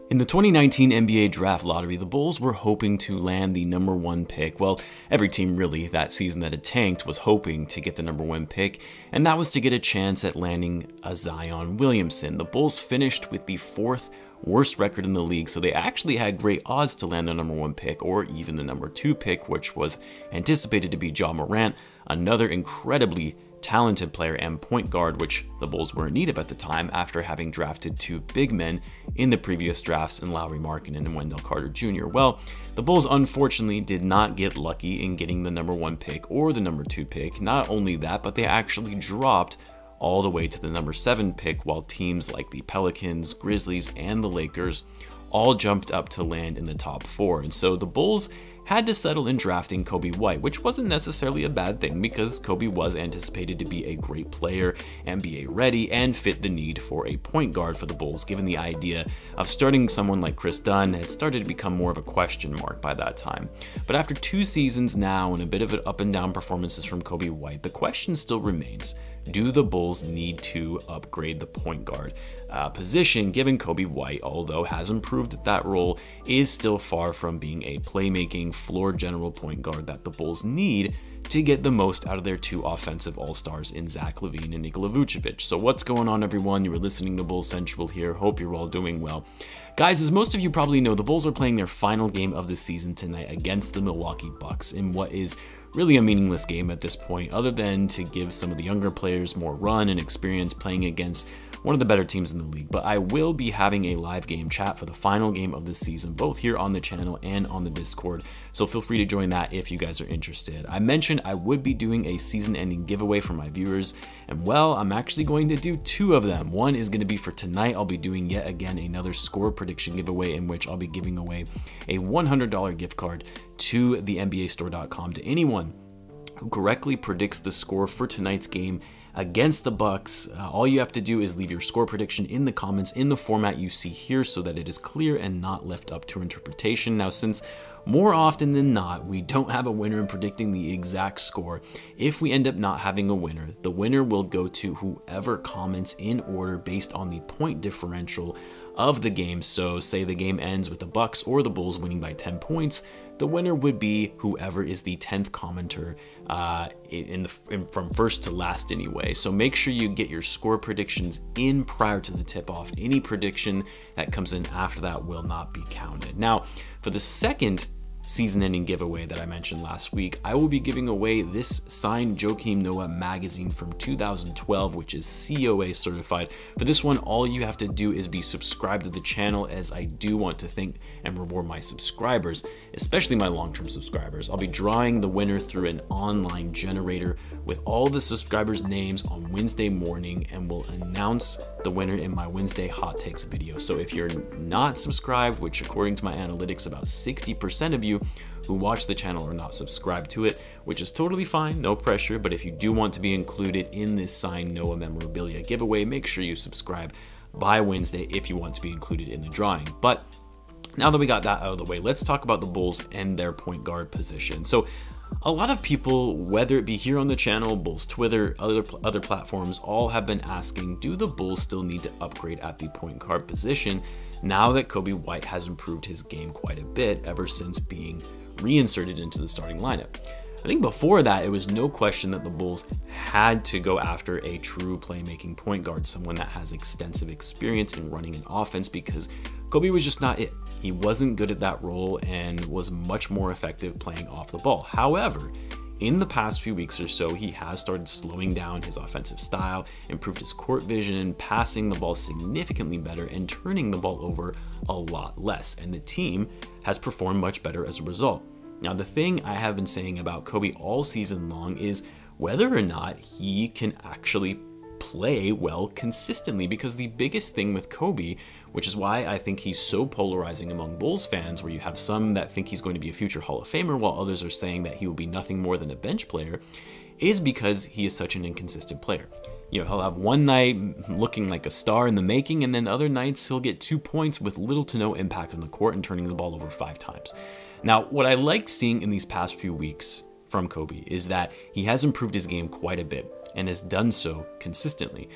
In the 2019 NBA draft lottery, the Bulls were hoping to land the #1 pick. Well, every team really that season that had tanked was hoping to get the #1 pick, and that was to get a chance at landing a Zion Williamson. The Bulls finished with the 4th worst record in the league, so they actually had great odds to land the #1 pick or even the #2 pick, which was anticipated to be Ja Morant, another incredibly talented player and point guard, which the Bulls were in need of at the time after having drafted 2 big men in the previous drafts in Lauri, Markkanen, and Wendell Carter Jr. Well, the Bulls unfortunately did not get lucky in getting the #1 pick or the #2 pick. Not only that, but they actually dropped all the way to the #7 pick, while teams like the Pelicans, Grizzlies, and the Lakers all jumped up to land in the top 4. And so the Bulls had to settle in drafting Coby White, which wasn't necessarily a bad thing because Coby was anticipated to be a great player, NBA ready, and fit the need for a point guard for the Bulls, given the idea of starting someone like Chris Dunn had started to become more of a question mark by that time. But after 2 seasons now and a bit of an up and down performances from Coby White, the question still remains: do the Bulls need to upgrade the point guard position, given Coby White, although has improved at that role, is still far from being a playmaking floor general point guard that the Bulls need to get the most out of their 2 offensive all-stars in Zach Lavine and Nikola Vucevic. So what's going on, everyone? You were listening to Bulls Central here. Hope you're all doing well. Guys, as most of you probably know, the Bulls are playing their final game of the season tonight against the Milwaukee Bucks in what is really a meaningless game at this point, other than to give some of the younger players more run and experience playing against one of the better teams in the league. But I will be having a live game chat for the final game of the season, both here on the channel and on the Discord, so feel free to join that if you guys are interested. I mentioned I would be doing a season-ending giveaway for my viewers, and well, I'm actually going to do 2 of them. One is going to be for tonight. I'll be doing yet again another score prediction giveaway in which I'll be giving away a $100 gift card to the NBAstore.com to anyone who correctly predicts the score for tonight's game against the Bucks. All you have to do is leave your score prediction in the comments in the format you see here so that it is clear and not left up to interpretation. Now, since more often than not, we don't have a winner in predicting the exact score, if we end up not having a winner, the winner will go to whoever comments in order based on the point differential of the game. So say the game ends with the Bucks or the Bulls winning by 10 points, the winner would be whoever is the 10th commenter from first to last anyway. So make sure you get your score predictions in prior to the tip-off. Any prediction that comes in after that will not be counted. Now, for the second season-ending giveaway that I mentioned last week, I will be giving away this signed Joakim Noah magazine from 2012, which is COA certified. For this one, all you have to do is be subscribed to the channel, as I do want to thank and reward my subscribers, especially my long-term subscribers. I'll be drawing the winner through an online generator with all the subscribers' names on Wednesday morning, and will announce the winner in my Wednesday Hot Takes video. So if you're not subscribed, which according to my analytics, about 60% of you who watch the channel are not subscribed to it, which is totally fine, no pressure. But if you do want to be included in this signed Noah memorabilia giveaway, make sure you subscribe by Wednesday if you want to be included in the drawing. But now that we got that out of the way, let's talk about the Bulls and their point guard position. So a lot of people, whether it be here on the channel, Bulls Twitter, other platforms, all have been asking, do the Bulls still need to upgrade at the point guard position now that Coby White has improved his game quite a bit ever since being reinserted into the starting lineup? I think before that, it was no question that the Bulls had to go after a true playmaking point guard, someone that has extensive experience in running an offense, because Coby was just not it. He wasn't good at that role and was much more effective playing off the ball. However, in the past few weeks or so, he has started slowing down his offensive style, improved his court vision, passing the ball significantly better, and turning the ball over a lot less. And the team has performed much better as a result. Now, the thing I have been saying about Coby all season long is whether or not he can actually play well consistently, because the biggest thing with Coby, which is why I think he's so polarizing among Bulls fans, where you have some that think he's going to be a future Hall of Famer while others are saying that he will be nothing more than a bench player, is because he is such an inconsistent player. You know, he'll have one night looking like a star in the making, and then other nights he'll get 2 points with little to no impact on the court and turning the ball over 5 times. Now, what I like seeing in these past few weeks from Coby is that he has improved his game quite a bit and has done so consistently.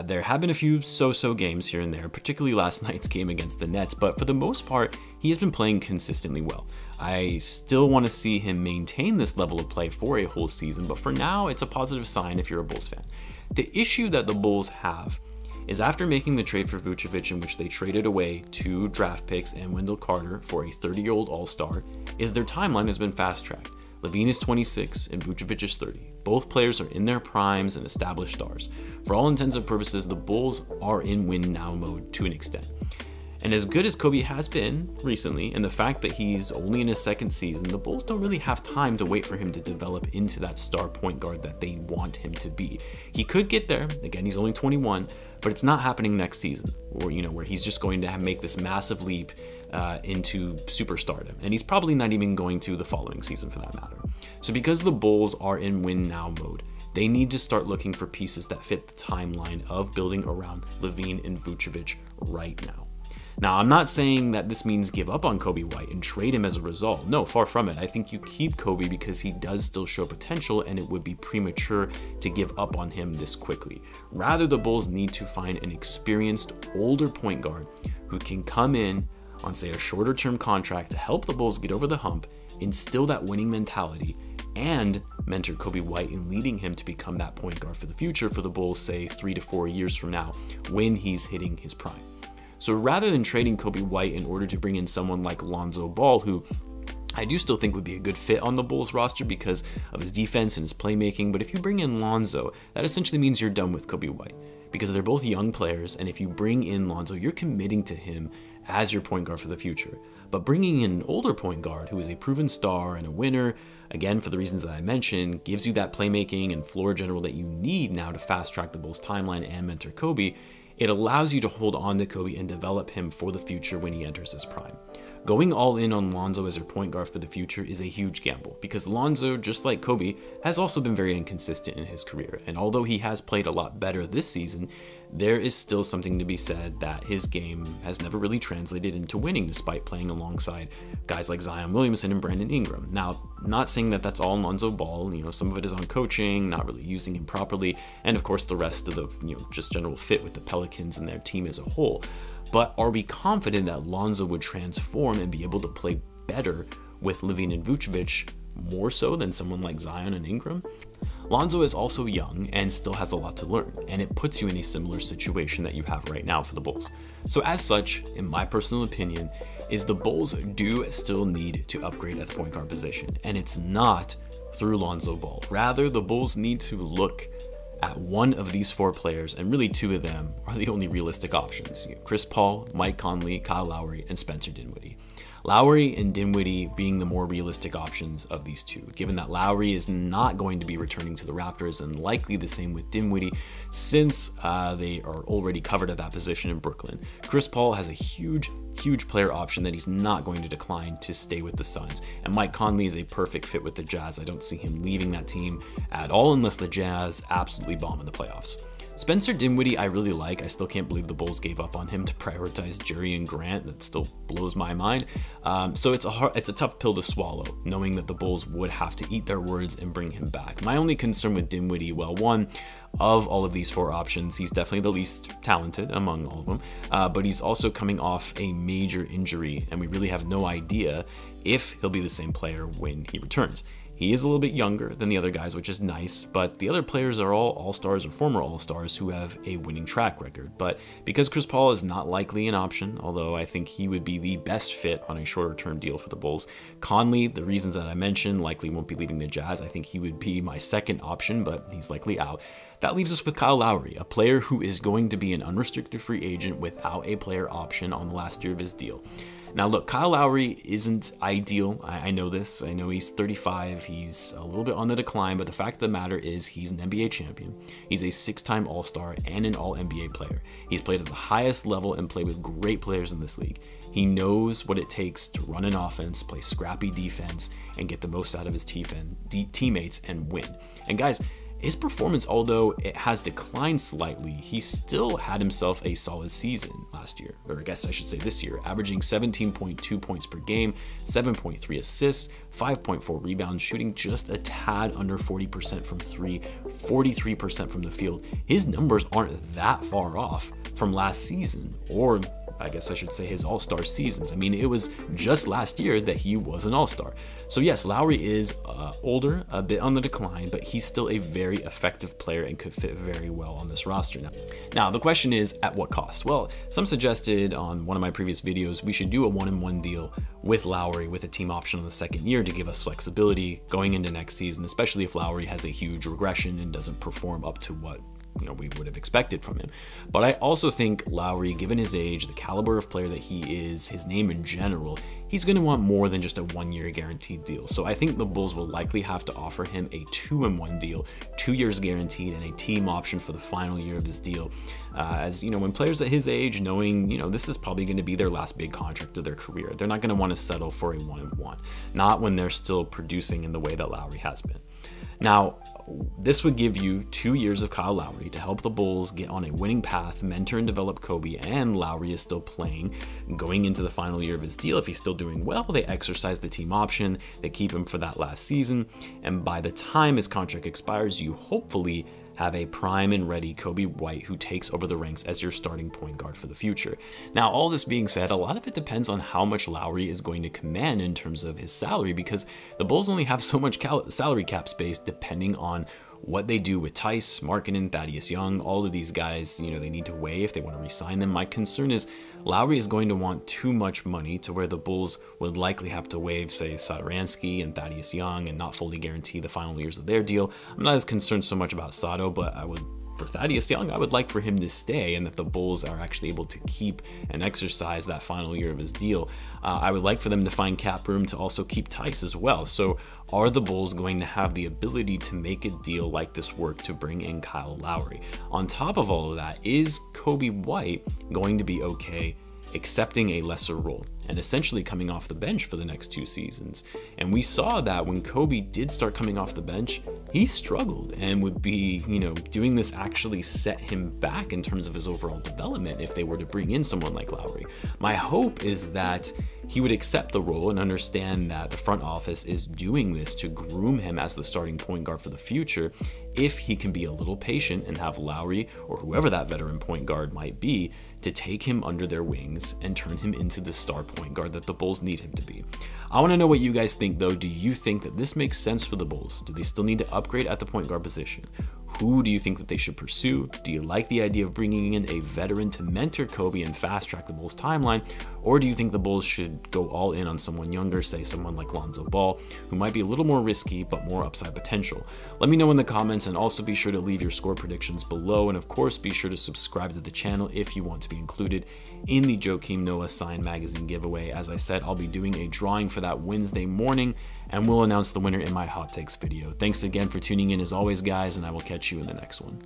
There have been a few so-so games here and there, particularly last night's game against the Nets, but for the most part, he has been playing consistently well. I still want to see him maintain this level of play for a whole season, but for now, it's a positive sign if you're a Bulls fan. The issue that the Bulls have is after making the trade for Vucevic, in which they traded away 2 draft picks and Wendell Carter for a 30-year-old all-star, is their timeline has been fast-tracked. Lavine is 26 and Vucevic is 30. Both players are in their primes and established stars. For all intents and purposes, the Bulls are in win-now mode to an extent. And as good as Coby has been recently, and the fact that he's only in his 2nd season, the Bulls don't really have time to wait for him to develop into that star point guard that they want him to be. He could get there. Again, he's only 21, but it's not happening next season, or where he's just going to make this massive leap into superstardom. And he's probably not even going to the following season for that matter. So because the Bulls are in win now mode, they need to start looking for pieces that fit the timeline of building around Lavine and Vucevic right now. Now, I'm not saying that this means give up on Coby White and trade him as a result. No, far from it. I think you keep Coby because he does still show potential, and it would be premature to give up on him this quickly. Rather, the Bulls need to find an experienced, older point guard who can come in on, say, a shorter term contract to help the Bulls get over the hump, instill that winning mentality, and mentor Coby White in leading him to become that point guard for the future for the Bulls, say 3 to 4 years from now, when he's hitting his prime. So rather than trading Coby White in order to bring in someone like Lonzo Ball, who I do still think would be a good fit on the Bulls roster because of his defense and his playmaking, but if you bring in Lonzo, that essentially means you're done with Coby White because they're both young players, and if you bring in Lonzo, you're committing to him as your point guard for the future. But bringing in an older point guard who is a proven star and a winner, again, for the reasons that I mentioned, gives you that playmaking and floor general that you need now to fast track the Bulls timeline and mentor Coby. It allows you to hold on to Coby and develop him for the future when he enters his prime. Going all in on Lonzo as your point guard for the future is a huge gamble because Lonzo, just like Coby, has also been very inconsistent in his career. And although he has played a lot better this season, there is still something to be said that his game has never really translated into winning despite playing alongside guys like Zion Williamson and Brandon Ingram. Now, not saying that that's all Lonzo Ball, some of it is on coaching, not really using him properly, and of course the rest of the, just general fit with the Pelicans and their team as a whole. But are we confident that Lonzo would transform and be able to play better with Lavine and Vucevic more so than someone like Zion and Ingram? Lonzo is also young and still has a lot to learn, and it puts you in a similar situation that you have right now for the Bulls. So as such, in my personal opinion, is the Bulls do still need to upgrade at the point guard position, and it's not through Lonzo Ball. Rather, the Bulls need to look at one of these 4 players, and really 2 of them are the only realistic options. Chris Paul, Mike Conley, Kyle Lowry, and Spencer Dinwiddie. Lowry and Dinwiddie being the more realistic options of these 2, given that Lowry is not going to be returning to the Raptors, and likely the same with Dinwiddie since they are already covered at that position in Brooklyn. Chris Paul has a huge player option that he's not going to decline to stay with the Suns, and Mike Conley is a perfect fit with the Jazz. I don't see him leaving that team at all unless the Jazz absolutely bomb in the playoffs. Spencer Dinwiddie I really like. I still can't believe the Bulls gave up on him to prioritize Jerry and Grant. That still blows my mind. So it's a tough pill to swallow, knowing that the Bulls would have to eat their words and bring him back. My only concern with Dinwiddie, well, one, of all of these 4 options, he's definitely the least talented among all of them, but he's also coming off a major injury, and we really have no idea if he'll be the same player when he returns. He is a little bit younger than the other guys, which is nice, but the other players are all all-stars or former all-stars who have a winning track record. But because Chris Paul is not likely an option, although I think he would be the best fit on a shorter-term deal for the Bulls, Conley, the reasons that I mentioned, likely won't be leaving the Jazz. I think he would be my second option, but he's likely out. That leaves us with Kyle Lowry, a player who is going to be an unrestricted free agent without a player option on the last year of his deal. Now look, Kyle Lowry isn't ideal. I know this. I know he's 35. He's a little bit on the decline, but the fact of the matter is he's an NBA champion. He's a 6-time All-Star and an All-NBA player. He's played at the highest level and played with great players in this league. He knows what it takes to run an offense, play scrappy defense, and get the most out of his teammates and win. And guys, His performance, although it has declined slightly, he still had himself a solid season last year, or I guess I should say this year, averaging 17.2 points per game, 7.3 assists, 5.4 rebounds, shooting just a tad under 40% from three, 43% from the field. His numbers aren't that far off from last season, or I guess I should say his all-star seasons. I mean, it was just last year that he was an all-star. So yes, Lowry is older, a bit on the decline, but he's still a very effective player and could fit very well on this roster now. Now, the question is, at what cost? Well, some suggested on one of my previous videos, we should do a 1-and-1 deal with Lowry with a team option on the second year to give us flexibility going into next season, especially if Lowry has a huge regression and doesn't perform up to what we would have expected from him. But I also think Lowry, given his age, the caliber of player that he is, his name in general, he's going to want more than just a 1-year guaranteed deal. So I think the Bulls will likely have to offer him a 2-and-1 deal, 2 years guaranteed, and a team option for the final year of his deal. As when players at his age, knowing this is probably going to be their last big contract of their career, they're not going to want to settle for a 1-and-1, not when they're still producing in the way that Lowry has been. Now, this would give you 2 years of Kyle Lowry to help the Bulls get on a winning path, mentor and develop Coby, and Lowry is still playing going into the final year of his deal. If he's still doing well, they exercise the team option, they keep him for that last season, and by the time his contract expires, you hopefully have a prime and ready Coby White who takes over the ranks as your starting point guard for the future. Now, all this being said, a lot of it depends on how much Lowry is going to command in terms of his salary, because the Bulls only have so much salary cap space depending on what they do with Tice, Markkanen, Thaddeus Young, all of these guys, they need to weigh if they want to re-sign them. My concern is Lowry is going to want too much money to where the Bulls would likely have to waive, say, Satoransky and Thaddeus Young and not fully guarantee the final years of their deal. I'm not as concerned so much about Sato, but for Thaddeus Young, I would like for him to stay and that the Bulls are actually able to keep and exercise that final year of his deal. I would like for them to find cap room to also keep Tice as well. So are the Bulls going to have the ability to make a deal like this work to bring in Kyle Lowry? On top of all of that, is Coby White going to be okay accepting a lesser role and essentially coming off the bench for the next 2 seasons? And we saw that when Coby did start coming off the bench, he struggled and would be, doing this actually set him back in terms of his overall development if they were to bring in someone like Lowry. My hope is that he would accept the role and understand that the front office is doing this to groom him as the starting point guard for the future, if he can be a little patient and have Lowry or whoever that veteran point guard might be to take him under their wings and turn him into the star point guard that the Bulls need him to be. I want to know what you guys think though. Do you think that this makes sense for the Bulls? Do they still need to upgrade at the point guard position? Who do you think that they should pursue? Do you like the idea of bringing in a veteran to mentor Coby and fast track the Bulls timeline? Or do you think the Bulls should go all in on someone younger, say someone like Lonzo Ball, who might be a little more risky but more upside potential? Let me know in the comments, and also be sure to leave your score predictions below, and of course be sure to subscribe to the channel if you want to be included in the Joakim Noah signed magazine giveaway. As I said, I'll be doing a drawing for that Wednesday morning, and we'll announce the winner in my hot takes video. Thanks again for tuning in as always, guys, and I will catch you in the next one.